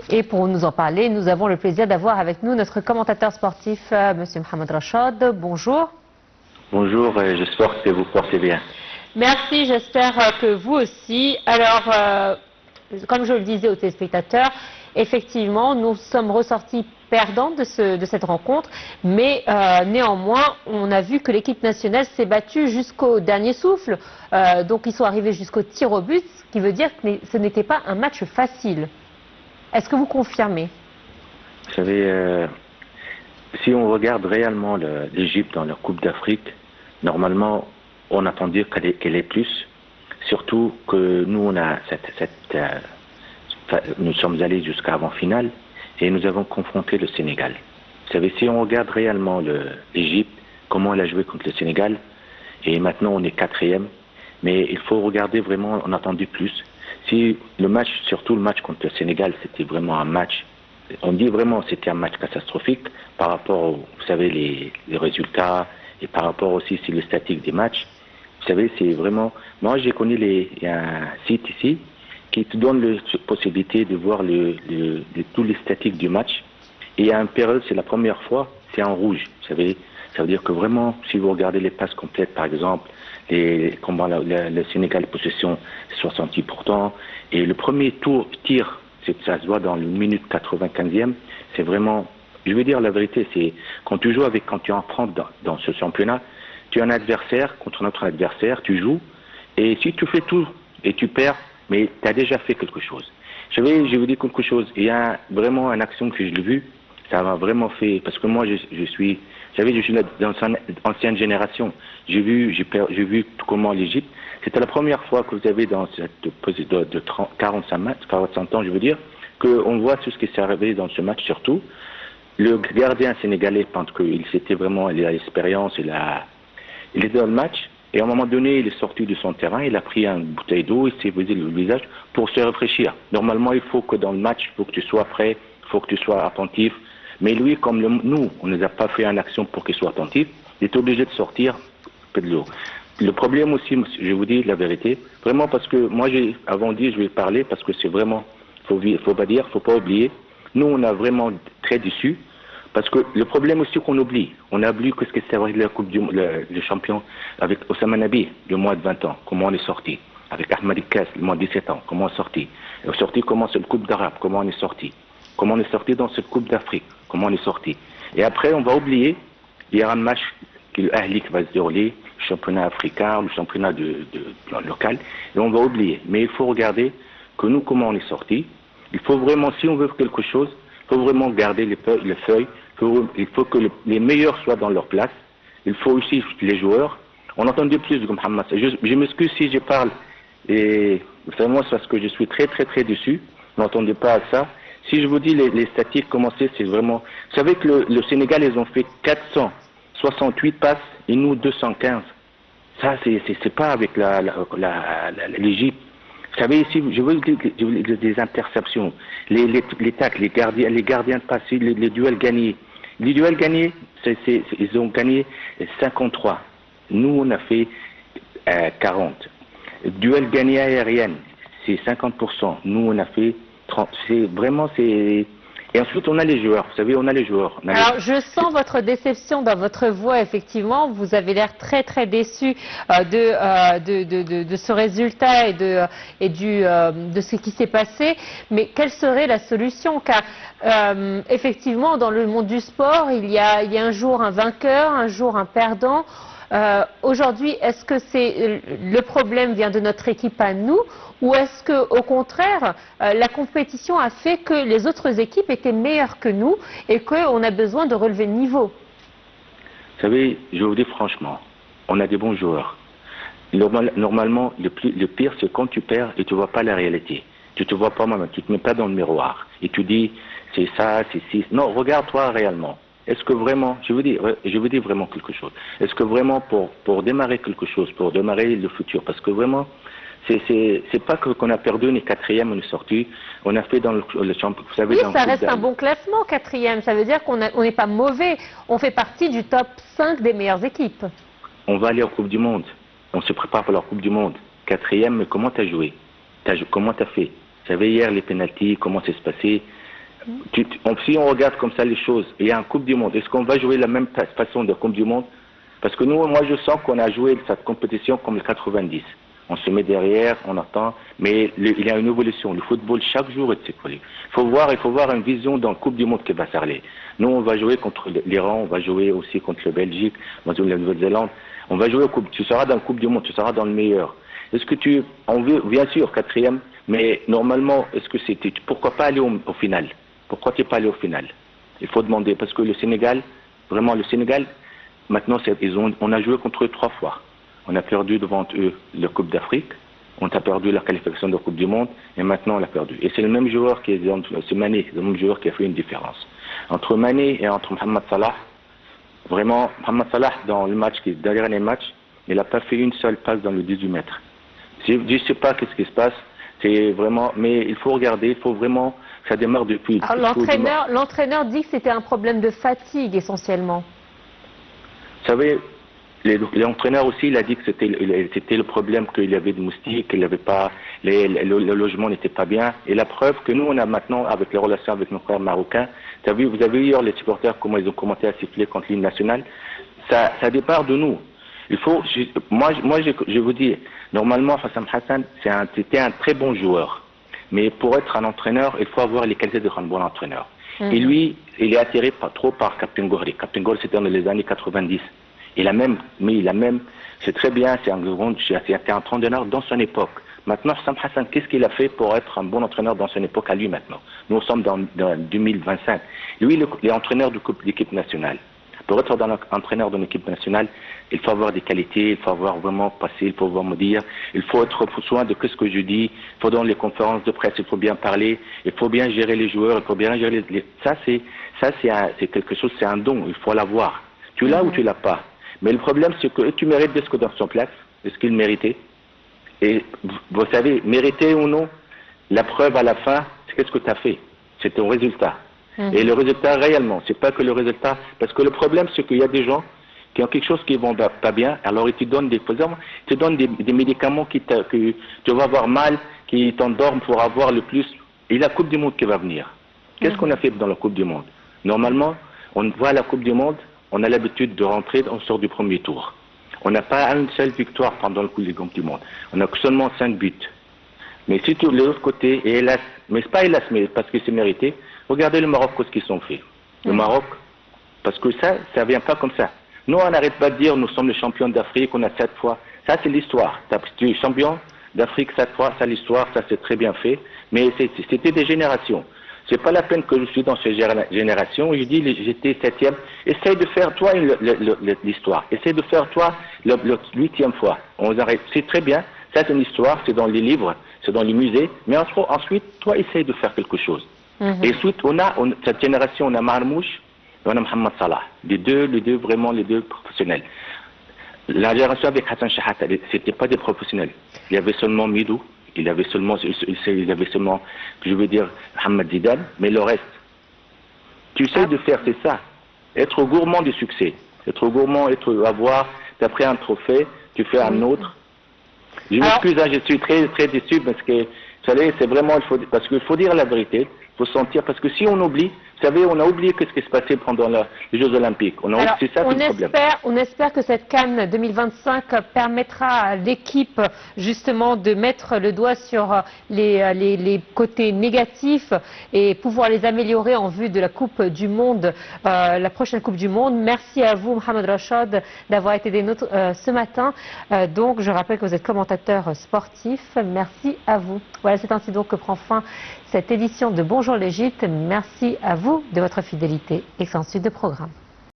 Et pour nous en parler, nous avons le plaisir d'avoir avec nous notre commentateur sportif, Monsieur Mohamed Rachad. Bonjour. Bonjour, j'espère que vous portez bien. Merci, j'espère que vous aussi. Alors, comme je le disais aux téléspectateurs, effectivement, nous sommes ressortis perdants de cette rencontre, mais néanmoins, on a vu que l'équipe nationale s'est battue jusqu'au dernier souffle. Donc, ils sont arrivés jusqu'au tir au but, ce qui veut dire que ce n'était pas un match facile. Est-ce que vous confirmez? Vous savez, si on regarde réellement l'Égypte dans leur Coupe d'Afrique, normalement, on attendait qu'elle ait plus. Surtout que nous, on a nous sommes allés jusqu'à avant-finale et nous avons confronté le Sénégal. Vous savez, si on regarde réellement l'Égypte, comment elle a joué contre le Sénégal, et maintenant on est quatrième, mais il faut regarder vraiment, on a attendu plus. Si le match, surtout le match contre le Sénégal, c'était vraiment un match, on dit vraiment c'était un match catastrophique par rapport, vous savez, les résultats et par rapport aussi sur le statique des matchs. Vous savez, c'est vraiment, moi j'ai connu il y a un site ici qui te donne la possibilité de voir tous les statiques du match. Et à une période, c'est la première fois, c'est en rouge. Vous savez, ça veut dire que vraiment, si vous regardez les passes complètes, par exemple, comment le Sénégal possession 66%, et le premier tir, ça se voit dans le minute 95e, c'est vraiment, je veux dire la vérité, c'est quand tu joues quand tu entres dans ce championnat, tu as un adversaire contre notre adversaire, tu joues, et si tu fais tout et tu perds, mais tu as déjà fait quelque chose. Je vais vous dire quelque chose, il y a vraiment une action que je l'ai vue, ça m'a vraiment fait, parce que moi je suis dans une ancienne génération, j'ai vu comment l'Égypte, c'était la première fois que vous avez dans cette de 45 ans, je veux dire, qu'on voit tout ce qui s'est arrivé dans ce match, surtout le gardien sénégalais, parce qu'il a l'expérience, il est dans le match, et à un moment donné, il est sorti de son terrain, il a pris une bouteille d'eau, il s'est visé le visage pour se rafraîchir. Normalement, il faut que dans le match, il faut que tu sois prêt, il faut que tu sois attentif. Mais lui, comme nous, on ne nous a pas fait une action pour qu'il soit attentif, il est obligé de sortir un peu de l'eau. Le problème aussi, je vous dis la vérité, vraiment parce que moi, avant dit, je vais parler parce que c'est vraiment, faut pas oublier, nous, on a vraiment très déçus. Parce que le problème aussi qu'on oublie, on a oublié ce que c'est la Coupe le champion avec Oussama Nabi, le moins de 20 ans, comment on est sorti. Avec Ahmed Kass, le moins de 17 ans, comment on est sorti. On est sorti comment c'est la Coupe d'Arabe, comment on est sorti. Comment on est sorti dans cette Coupe d'Afrique, comment on est sorti. Et après, on va oublier, il y aura un match que le Ahli qui va se dérouler, le championnat africain, le championnat local, et on va oublier. Mais il faut regarder que nous, comment on est sorti. Il faut vraiment, si on veut quelque chose, il faut vraiment garder les feuilles. Il faut que les meilleurs soient dans leur place. Il faut aussi les joueurs. On entend de plus de Mohamed. Je m'excuse si je parle. Et vraiment, c'est parce que je suis très, très, très déçu. N'entendez pas ça. Si je vous dis les statistiques, comment c'est vraiment... Vous savez que le Sénégal, ils ont fait 468 passes et nous 215. Ça, c'est pas avec l'Égypte. Vous savez, ici, je veux dire des interceptions, les tacles, les gardiens de passe, les duels gagnés. Les duels gagnés, ils ont gagné 53. Nous, on a fait 40. Duel gagné aérien, c'est 50%. Nous, on a fait 30. Et ensuite, on a les joueurs. Vous savez, on a les joueurs. Alors, je sens votre déception dans votre voix, effectivement. Vous avez l'air très, très déçu de ce résultat et de ce qui s'est passé. Mais quelle serait la solution? Car, effectivement, dans le monde du sport, il y a un jour un vainqueur, un jour un perdant. Aujourd'hui, est-ce que le problème vient de notre équipe à nous, ou est-ce que, au contraire, la compétition a fait que les autres équipes étaient meilleures que nous et qu'on a besoin de relever le niveau? Vous savez, je vous dis franchement, on a des bons joueurs. Normalement, le pire, c'est quand tu perds et tu ne vois pas la réalité. Tu ne te vois pas même, tu ne te mets pas dans le miroir. Et tu dis, c'est ça, c'est ci. Non, regarde-toi réellement. Est-ce que vraiment, je vous dis vraiment quelque chose. Est-ce que vraiment pour démarrer quelque chose, pour démarrer le futur, parce que vraiment, c'est pas qu'on a perdu, on est quatrième, on est sorti, on a fait dans le champion. Vous savez, oui, ça reste un bon classement, quatrième. Ça veut dire qu'on n'est pas mauvais. On fait partie du top 5 des meilleures équipes. On va aller en Coupe du Monde. On se prépare pour la Coupe du Monde. Quatrième, mais comment tu as joué? Comment tu as fait? Vous savez, hier, les pénaltys, comment c'est se passé? Si on regarde comme ça les choses, il y a une Coupe du Monde, est-ce qu'on va jouer la même façon de Coupe du Monde? Parce que nous, moi je sens qu'on a joué cette compétition comme le 90. On se met derrière, on attend, mais il y a une évolution. Le football, chaque jour, est évolué. Il faut voir une vision dans la Coupe du Monde qui va s'arrêter. Nous, on va jouer contre l'Iran, on va jouer aussi contre la Belgique, on va jouer la Nouvelle-Zélande. On va jouer au Coupe, tu seras dans la Coupe du Monde, tu seras dans le meilleur. Est-ce que on veut, bien sûr, 4e, mais normalement, est-ce que c'était, pourquoi pas aller au final? Pourquoi tu n'es pas allé au final? Il faut demander, parce que le Sénégal, vraiment le Sénégal, maintenant, on a joué contre eux 3 fois. On a perdu devant eux la Coupe d'Afrique, on a perdu la qualification de la Coupe du Monde, et maintenant on l'a perdu. Et c'est le même joueur c'est Mané, le même joueur qui a fait une différence. Entre Mané et entre Mohamed Salah, vraiment, Mohamed Salah, dans le dernier match, il n'a pas fait une seule passe dans le 18 mètres. Je ne sais pas qu'est-ce qui se passe, c'est vraiment, mais il faut regarder, il faut vraiment, ça démarre depuis. L'entraîneur dit que c'était un problème de fatigue essentiellement. Vous savez, l'entraîneur aussi, il a dit que c'était le problème qu'il y avait des moustiques, qu'il n'y avait pas, le logement n'était pas bien. Et la preuve que nous, on a maintenant, avec les relations avec nos frères marocains, vous avez vu hier les supporters, comment ils ont commencé à siffler contre l'hymne national. Ça départ de nous. Il faut, moi, je vous dis, normalement, Hassan, c'était un très bon joueur. Mais pour être un entraîneur, il faut avoir les qualités d'un bon entraîneur. Et lui, il est attiré trop par Captain Gorri. Captain Gorri, c'était dans les années 90. Il a même, c'est très bien, c'est un entraîneur dans son époque. Maintenant, Sam Hassan, qu'est-ce qu'il a fait pour être un bon entraîneur dans son époque à lui maintenant? Nous sommes dans 2025. Lui, il est entraîneur de l'équipe nationale. Pour être entraîneur d'une équipe nationale, il faut avoir des qualités, il faut avoir vraiment passé, il faut vraiment me dire, il faut être soin de ce que je dis, il faut dans les conférences de presse, il faut bien parler, il faut bien gérer les joueurs, il faut bien gérer ça c'est quelque chose, c'est un don, il faut l'avoir. Tu l'as ou tu l'as pas. Mais le problème, c'est que tu mérites de ce que dans son place, de ce qu'il méritait. Et vous savez, mériter ou non, la preuve à la fin, c'est qu'est-ce que tu as fait. C'est ton résultat. Et le résultat, réellement, c'est pas que le résultat, parce que le problème, c'est qu'il y a des gens qui ont quelque chose qui vont pas bien, alors ils te donnent des médicaments que tu vas avoir mal, qui t'endorment pour avoir le plus. Et la Coupe du Monde qui va venir. Qu'est-ce qu'on a fait dans la Coupe du Monde? Normalement, on voit la Coupe du Monde, on a l'habitude de rentrer, on sort du premier tour. On n'a pas une seule victoire pendant le Coupe du Monde. On a seulement 5 buts. Mais si tu de l'autre côté, et hélas, mais c'est pas hélas, mais parce que c'est mérité, regardez le Maroc, ce qu'ils ont fait. Le Maroc, parce que ça vient pas comme ça. Nous, on n'arrête pas de dire, nous sommes les champions d'Afrique, on a 7 fois. Ça, c'est l'histoire. Tu es champion d'Afrique 7 fois, ça l'histoire, ça c'est très bien fait. Mais c'était des générations. C'est pas la peine que je suis dans ces générations. Je dis, j'étais 7e. Essaye de faire, toi, l'histoire. Essaye de faire, toi, le 8e fois. On arrête. C'est très bien. Ça, c'est une histoire. C'est dans les livres. C'est dans les musées. Mais ensuite, toi, essaye de faire quelque chose. Et ensuite, cette génération, on a Marmouche et on a Mohamed Salah. Les deux professionnels. La génération avec Hassan Shahat, c'était pas des professionnels. Il y avait seulement Midou. Il y avait seulement, je veux dire, Mohamed Zidane, mais le reste. Tu sais de faire, c'est ça. Être gourmand du succès. Être gourmand, t'as pris un trophée, tu fais un autre. Je m'excuse, je suis très, très déçu parce que, vous savez, c'est vraiment, parce qu'il faut dire la vérité, il faut sentir, parce que si on oublie, vous savez, on a oublié ce qui se passait pendant les Jeux Olympiques. C'est ça le problème. On espère que cette CAN 2025 permettra à l'équipe justement de mettre le doigt sur les côtés négatifs et pouvoir les améliorer en vue de la Coupe du Monde, la prochaine Coupe du Monde. Merci à vous, Mohamed Rachad, d'avoir été des nôtres ce matin. Donc, je rappelle que vous êtes commentateur sportif. Merci à vous. Voilà, c'est ainsi donc que prend fin cette édition de Bonjour l'Égypte. Merci à vous de votre fidélité. Excellente suite de programme.